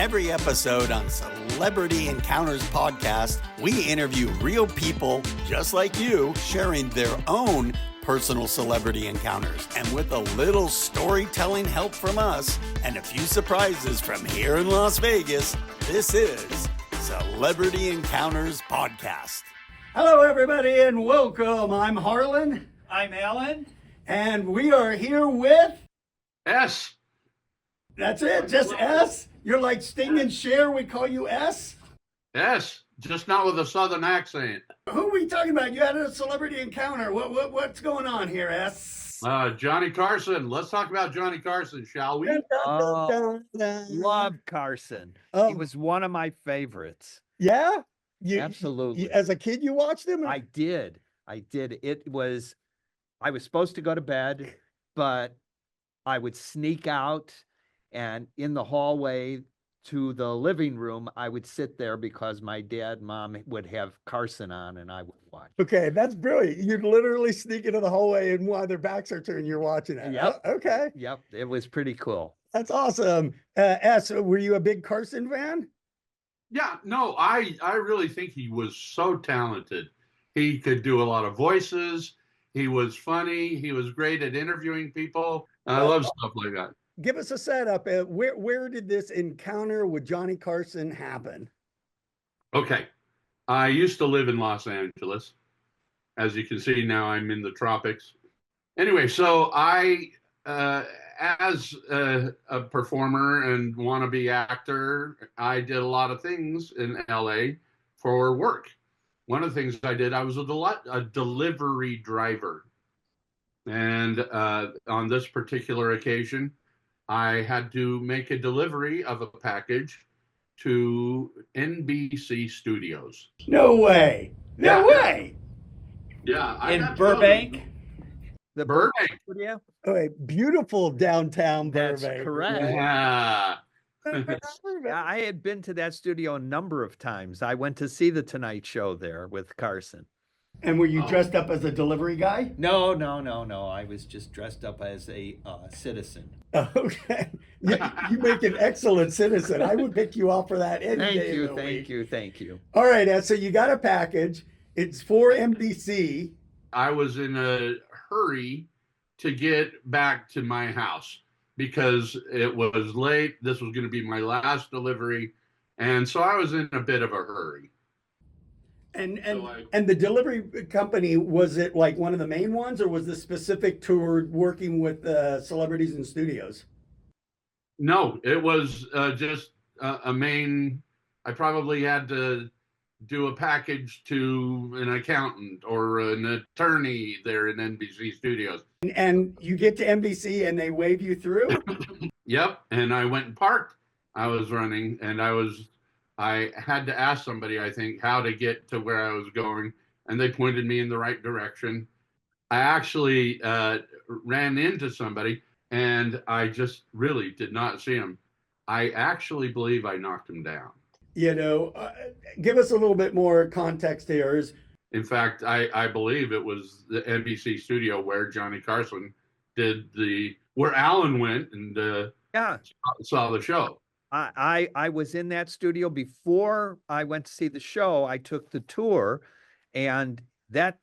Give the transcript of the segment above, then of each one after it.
every episode on Celebrity Encounters Podcast, we interview real people just like you sharing their own personal celebrity encounters. And with a little storytelling help from us and a few surprises from here in Las Vegas, this is Celebrity Encounters Podcast. Hello, everybody, and welcome. I'm Harlan. I'm Alan. And we are here with... S. That's it, just S? You're like Sting and Cher, we call you S? S, just not with a southern accent. Who are we talking about? You had a celebrity encounter. What's going on here, S? Johnny Carson. Let's talk about Johnny Carson, shall we? Love Carson. He was one of my favorites. Yeah? Absolutely. As a kid, you watched him? I did. I was supposed to go to bed, but I would sneak out, and in the hallway to the living room, I would sit there because my dad and mom would have Carson on and I would watch. Okay, that's brilliant. You'd literally sneak into the hallway and while their backs are turned, you're watching it. Yep. Okay. Yep. It was pretty cool. That's awesome. S, were you a big Carson fan? Yeah, no, I really think he was so talented. He could do a lot of voices. He was funny. He was great at interviewing people. I love stuff like that. Give us a setup. Where did this encounter with Johnny Carson happen? Okay. I used to live in Los Angeles. As you can see now, I'm in the tropics. Anyway, so I, as a performer and wannabe actor, I did a lot of things in LA for work. One of the things I did, I was a delivery driver. And on this particular occasion, I had to make a delivery of a package to NBC Studios. No way. No way. Yeah. In Burbank? The Burbank. Studio? Okay, beautiful downtown That's Burbank. correct. Yeah. Yeah, I had been to that studio a number of times. I went to see The Tonight Show there with Carson. And were you dressed up as a delivery guy? No. I was just dressed up as a citizen. Okay. You make an excellent citizen. I would pick you off for that any day of the week. Thank you. All right, Ed, so you got a package. It's for NBC. I was in a hurry to get back to my house because it was late. This was going to be my last delivery. And so I was in a bit of a hurry. And the delivery company, was it like one of the main ones, or was this specific to working with celebrities and studios? No, it was just a main. I probably had to do a package to an accountant or an attorney there in NBC Studios. And you get to NBC and they wave you through? Yep. And I went and parked. I was running and I had to ask somebody, I think, how to get to where I was going, and they pointed me in the right direction. I actually ran into somebody, and I just really did not see him. I actually believe I knocked him down. You know, give us a little bit more context here. In fact, I believe it was the NBC studio where Johnny Carson where Alan went and saw the show. I was in that studio before I went to see the show. I took the tour, and that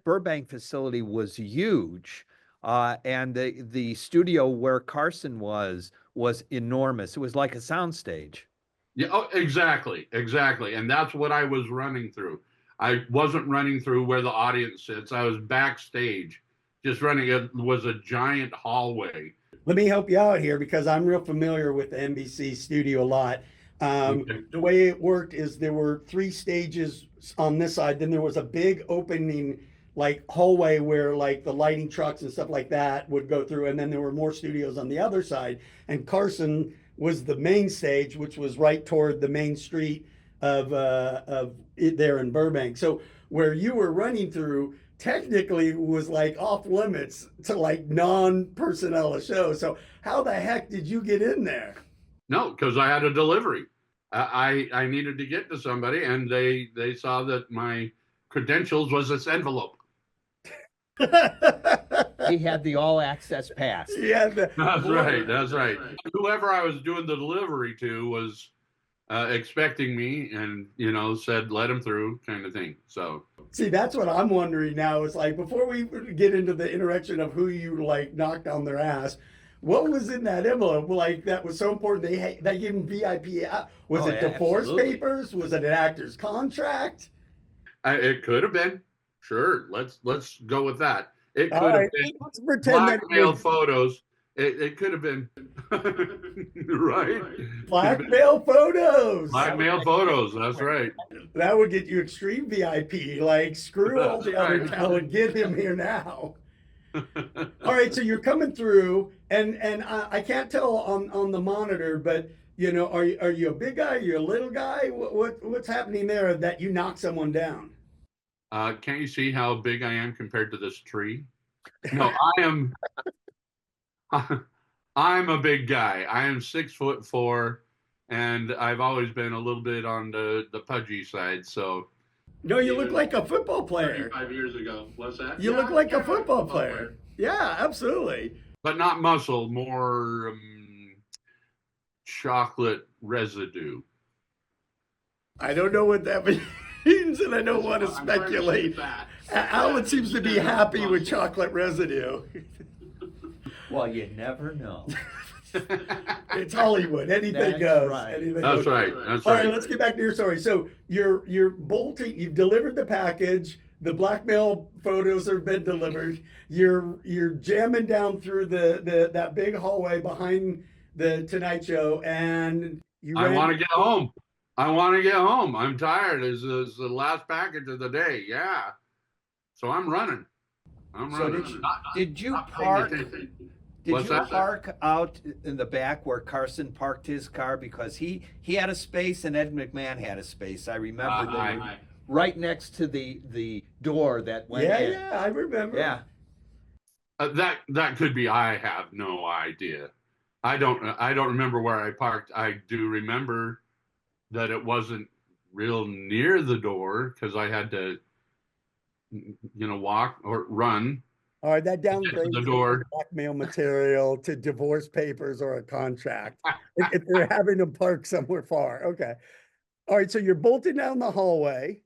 Burbank facility was huge. And the studio where Carson was enormous. It was like a soundstage. Yeah, oh, exactly. And that's what I was running through. I wasn't running through where the audience sits. I was backstage, just running. It was a giant hallway. Let me help you out here because I'm real familiar with the NBC studio a lot. Okay. The way it worked is there were 3 stages on this side. Then there was a big opening, like hallway where like the lighting trucks and stuff like that would go through. And then there were more studios on the other side. And Carson was the main stage, which was right toward the main street of it there in Burbank. So where you were running through technically was like off limits to like non-personnel show. So how the heck did you get in there? No, because I had a delivery. I needed to get to somebody, and they saw that my credentials was this envelope. He had the all access pass. Yeah, That's right. Whoever I was doing the delivery to was expecting me, and said let him through, kind of thing. So See, that's what I'm wondering now. It's like, before we get into the interaction of who you like knocked on their ass, what was in that envelope? Like, that was so important. They gave him VIP. Was it divorce absolutely. papers? Was it an actor's contract? it could have been. Sure, let's go with that. It All could have right, been let's pretend that it blackmail was photos. It could have been right. blackmail photos. Blackmail photos. That's right. That would get you extreme VIP. Like, screw all the That's other right. talent. Get him here now. All right, so you're coming through, and I can't tell on the monitor, but are you a big guy? Are you a little guy? What's happening there that you knock someone down? Can't you see how big I am compared to this tree? No, I am. I'm a big guy. I am 6'4", and I've always been a little bit on the pudgy side. So No, you look like a football player. 35 years ago. What's that? You look like a football player. Yeah, absolutely. But not muscle, more chocolate residue. I don't know what that means, and I don't want to speculate. Alan seems to be happy with chocolate residue. Well, you never know. It's Hollywood. Anything That's goes. right. Anything That's goes. right. That's All right. right, let's get back to your story. So you're bolting. You've delivered the package. The blackmail photos have been delivered. You're jamming down through that big hallway behind the Tonight Show, and I want to get home. I'm tired. This is the last package of the day. Yeah. So I'm running. So did you park? Did What's you that? park out in the back where Carson parked his car, because he had a space and Ed McMahon had a space? I remember they were right next to the door that went in. Yeah, I remember. Yeah. That could be. I have no idea. I don't remember where I parked. I do remember that it wasn't real near the door, because I had to walk or run. All right, that to downgrades the door. blackmail material to divorce papers or a contract if they're having to park somewhere far. Okay. All right, so you're bolting down the hallway.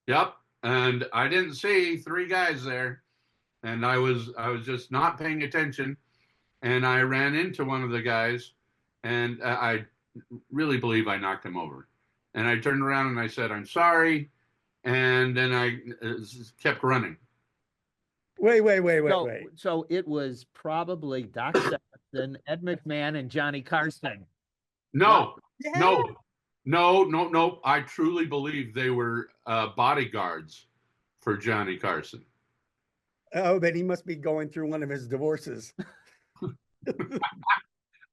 Yep. And I didn't see three guys there, and I was just not paying attention, and I ran into one of the guys, and I really believe I knocked him over. And I turned around and I said, "I'm sorry," and then I kept running. Wait. So it was probably Doc Severinsen, Ed McMahon, and Johnny Carson. No, Yeah. no. I truly believe they were bodyguards for Johnny Carson. Oh, then he must be going through one of his divorces.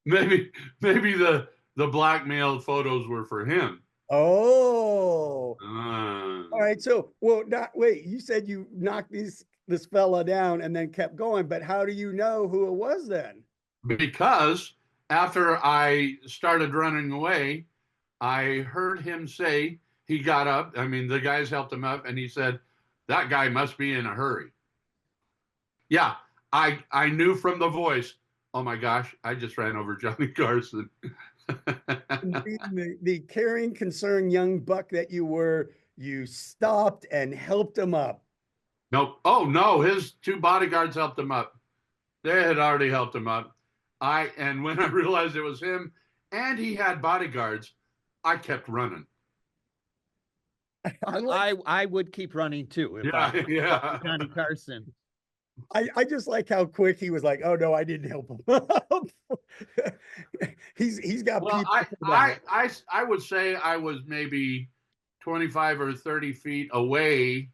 Maybe the blackmail photos were for him. Oh. All right. So, wait. You said you knocked this fella down and then kept going, but how do you know who it was then? Because after I started running away, I heard him say, he got up. I mean, the guys helped him up, and he said, "That guy must be in a hurry." Yeah, I knew from the voice. Oh my gosh, I just ran over Johnny Carson. the caring, concerned young buck that you were, you stopped and helped him up. Nope. Oh no, his two bodyguards helped him up. They had already helped him up. And when I realized it was him and he had bodyguards, I kept running. I would keep running too. If I was Johnny Carson. I just like how quick he was like, "Oh no, I didn't help him." he's got Well, people. I would say I was maybe 25 or 30 feet away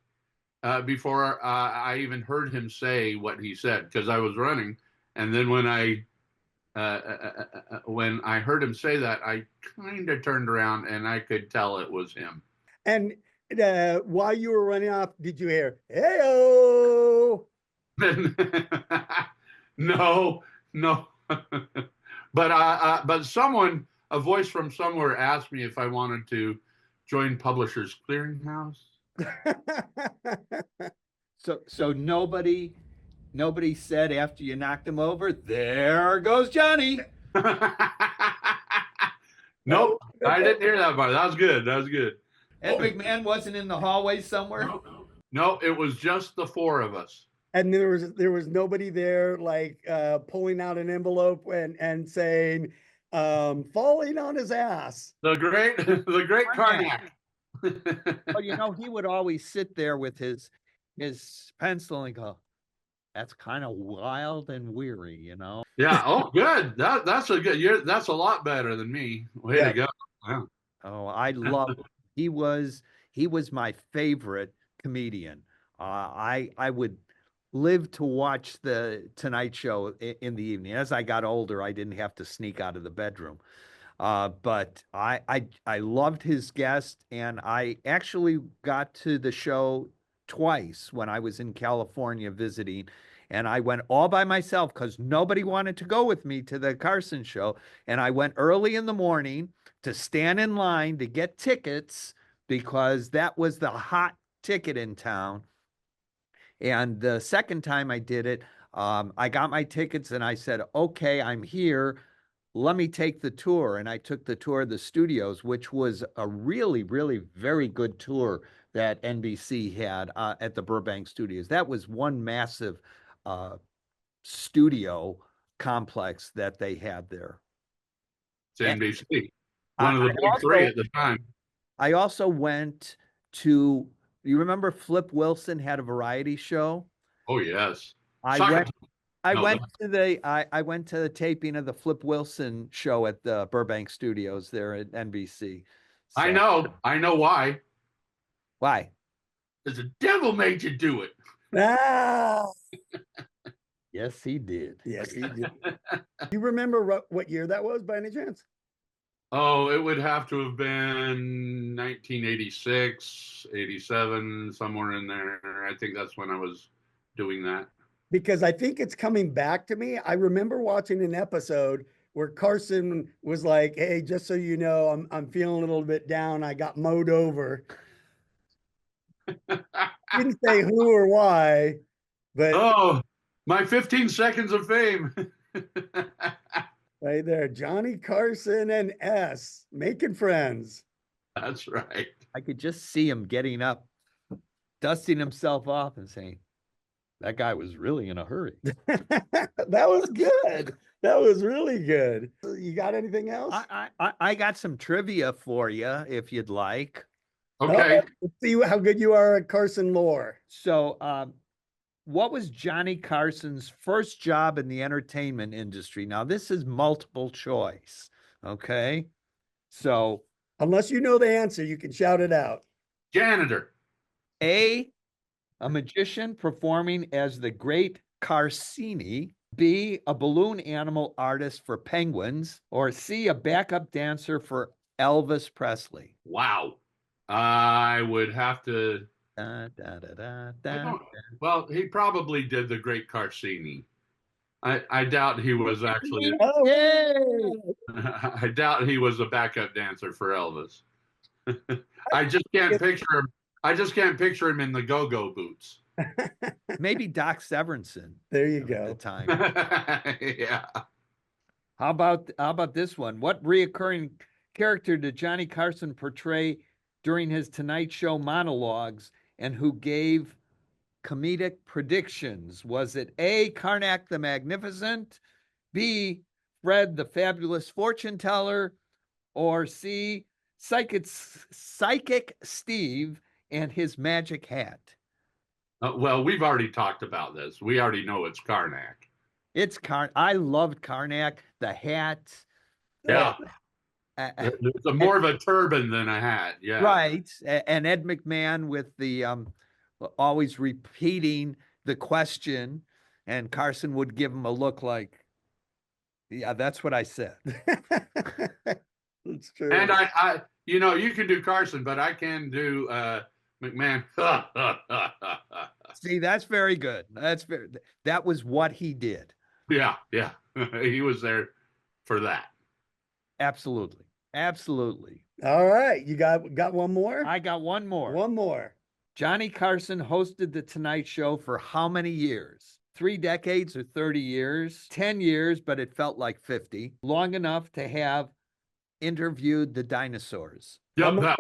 before I even heard him say what he said, because I was running. And then when I heard him say that, I kind of turned around and I could tell it was him. And while you were running off, did you hear, "Hey-o"? No. But a voice from somewhere asked me if I wanted to join Publishers Clearinghouse. So nobody said after you knocked him over, "There goes Johnny." Nope, I didn't hear that part. That was good. That was good. Ed McMahon wasn't in the hallway somewhere? No, it was just the four of us. And there was nobody there like pulling out an envelope and saying, falling on his ass. The great Karnak. Well, you know, he would always sit there with his pencil and go, that's kind of wild and weary, you know? Yeah. Oh, good. That's a good. That's a lot better than me. Way to go. Yeah. Oh, I love. He was my favorite comedian. I would live to watch the Tonight Show in the evening. As I got older, I didn't have to sneak out of the bedroom. But I loved his guest, and I actually got to the show twice when I was in California visiting, and I went all by myself because nobody wanted to go with me to the Carson show. And I went early in the morning to stand in line to get tickets because that was the hot ticket in town. And the second time I did it, I got my tickets and I said, okay, I'm here. Let me take the tour. And I took the tour of the studios, which was a really, really very good tour that NBC had at the Burbank studios. That was one massive studio complex that they had there. It's NBC. One of the big three at the time. I also went to, you remember FlipWilson had a variety show? Oh, yes. I went to the taping of the FlipWilson show at the Burbank studios there at NBC. So, I know why. Why? Because the devil made you do it. Ah, Yes, he did. yes, he did. You remember what year that was by any chance? Oh, it would have to have been 1986, 87, somewhere in there. I think that's when I was doing that. Because I think it's coming back to me. I remember watching an episode where Carson was like, "Hey, just so you know, I'm feeling a little bit down. I got mowed over." Didn't say who or why, but Oh, my 15 seconds of fame. right there, Johnny Carson and S making friends. That's right. I could just see him getting up, dusting himself off and saying, that guy was really in a hurry. That was good. That was really good. You got anything else? I got some trivia for you if you'd like. Okay. Let's see how good you are at Carson lore. So, what was Johnny Carson's first job in the entertainment industry? Now, this is multiple choice. Okay. So, Unless you know the answer, you can shout it out. Janitor. A magician performing as the Great Carsini. B, a balloon animal artist for penguins. Or C, a backup dancer for Elvis Presley. Wow. I would have to. Well, he probably did the Great Carsini. I doubt he was actually. I doubt he was a backup dancer for Elvis. I just can't picture him. I just can't picture him in the go-go boots. Maybe Doc Severinsen. There you at go. the time. Yeah. How about this one? What reoccurring character did Johnny Carson portray during his Tonight Show monologues, and who gave comedic predictions? Was it A, Karnak the Magnificent, B, Fred the Fabulous Fortune Teller, or C, Psychic Steve and his magic hat? Well, we've already talked about this. We already know it's Karnak. It's I loved Karnak, the hat. Yeah. It's more of a turban than a hat. Yeah. Right. And Ed McMahon with the always repeating the question, and Carson would give him a look like, yeah, that's what I said. That's true. And I you can do Carson, but I can do McMahon. See, that's very good. That was what he did. Yeah. He was there for that. Absolutely. All right. You got one more? I got one more. One more. Johnny Carson hosted The Tonight Show for how many years? 3 decades or 30 years? 10 years, but it felt like 50. Long enough to have interviewed the dinosaurs. Yep, I'm that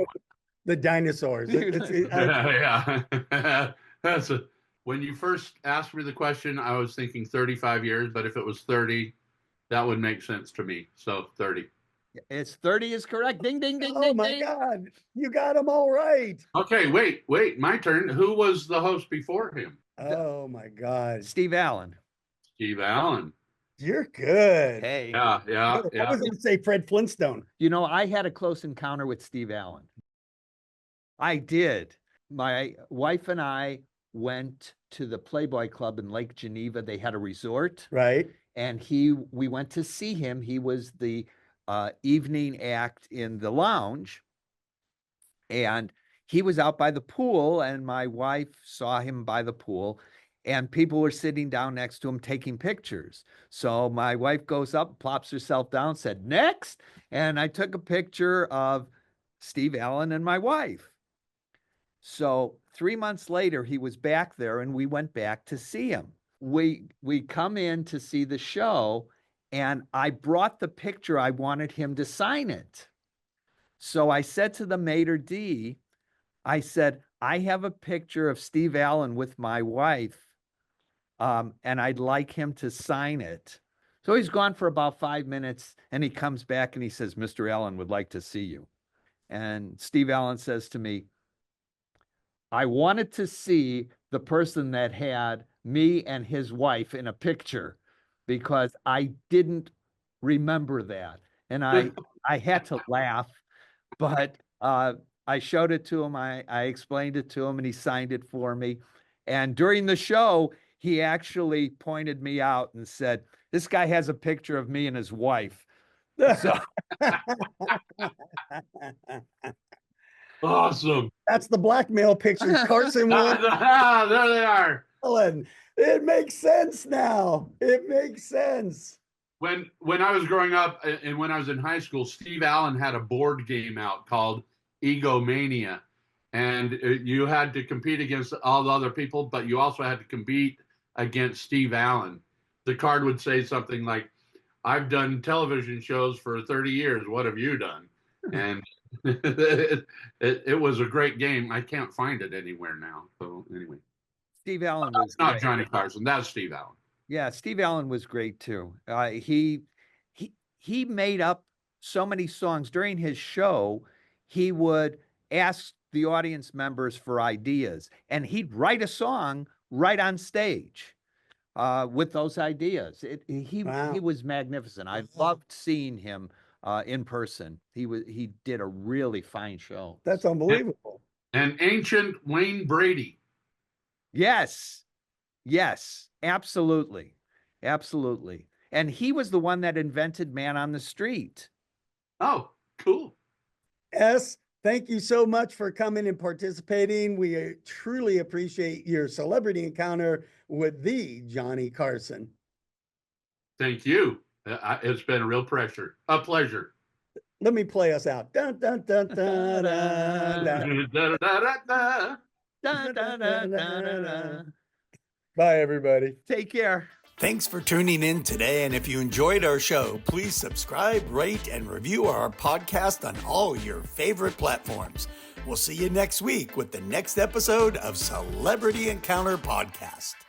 the dinosaurs. yeah. When you first asked me the question, I was thinking 35 years, but if it was 30, that would make sense to me. So 30. It's 30 is correct. Ding, ding, ding, Oh ding, my ding. God, you got them all right. Okay, wait, my turn. Who was the host before him? Oh my God, SteveAllen. SteveAllen. you're good. Hey, Yeah. I was going to say Fred Flintstone. you know, I had a close encounter with SteveAllen. I did. My wife and I went to the Playboy Club in Lake Geneva. They had a resort, Right. and we went to see him. He was the evening act in the lounge, and he was out by the pool, and my wife saw him by the pool, and people were sitting down next to him taking pictures. So my wife goes up, plops herself down, said, "Next." And I took a picture of SteveAllen and my wife. So 3 months later, he was back there, and we went back to see him. We come in to see the show, and I brought the picture. I wanted him to sign it. So I said to the maitre d', I said, "I have a picture of SteveAllen with my wife, and I'd like him to sign it." So he's gone for about 5 minutes, and he comes back and he says, "Mr. Allen would like to see you." And SteveAllen says to me, "I wanted to see the person that had me and his wife in a picture because I didn't remember that." And I had to laugh, but I showed it to him. I explained it to him, and he signed it for me. And during the show, he actually pointed me out and said, "This guy has a picture of me and his wife." So Awesome. That's the blackmail picture. Carson won. There they are. Ellen. It makes sense now. It makes sense. When I was growing up and when I was in high school, SteveAllen had a board game out called Egomania, and you had to compete against all the other people, but you also had to compete against SteveAllen. The card would say something like, "I've done television shows for 30 years. What have you done?" And it was a great game. I can't find it anywhere now. So anyway, SteveAllen was not great. Johnny Carson. That's SteveAllen. Yeah, SteveAllen was great too. He made up so many songs during his show. He would ask the audience members for ideas, and he'd write a song right on stage with those ideas. He was magnificent. I loved seeing him in person. He did a really fine show. That's unbelievable. And ancient Wayne Brady. Yes, absolutely. And he was the one that invented Man on the Street. Oh, cool. S, thank you so much for coming and participating. We truly appreciate your celebrity encounter with the Johnny Carson. Thank you. It's been a real pleasure. Let me play us out. Dun, dun, dun, dun, dun, dun. Da, da, da, da. Da, da, da, da, da, da. Bye, everybody. Take care. Thanks for tuning in today, and if you enjoyed our show, please subscribe, rate, and review our podcast on all your favorite platforms. We'll see you next week with the next episode of Celebrity Encounter Podcast.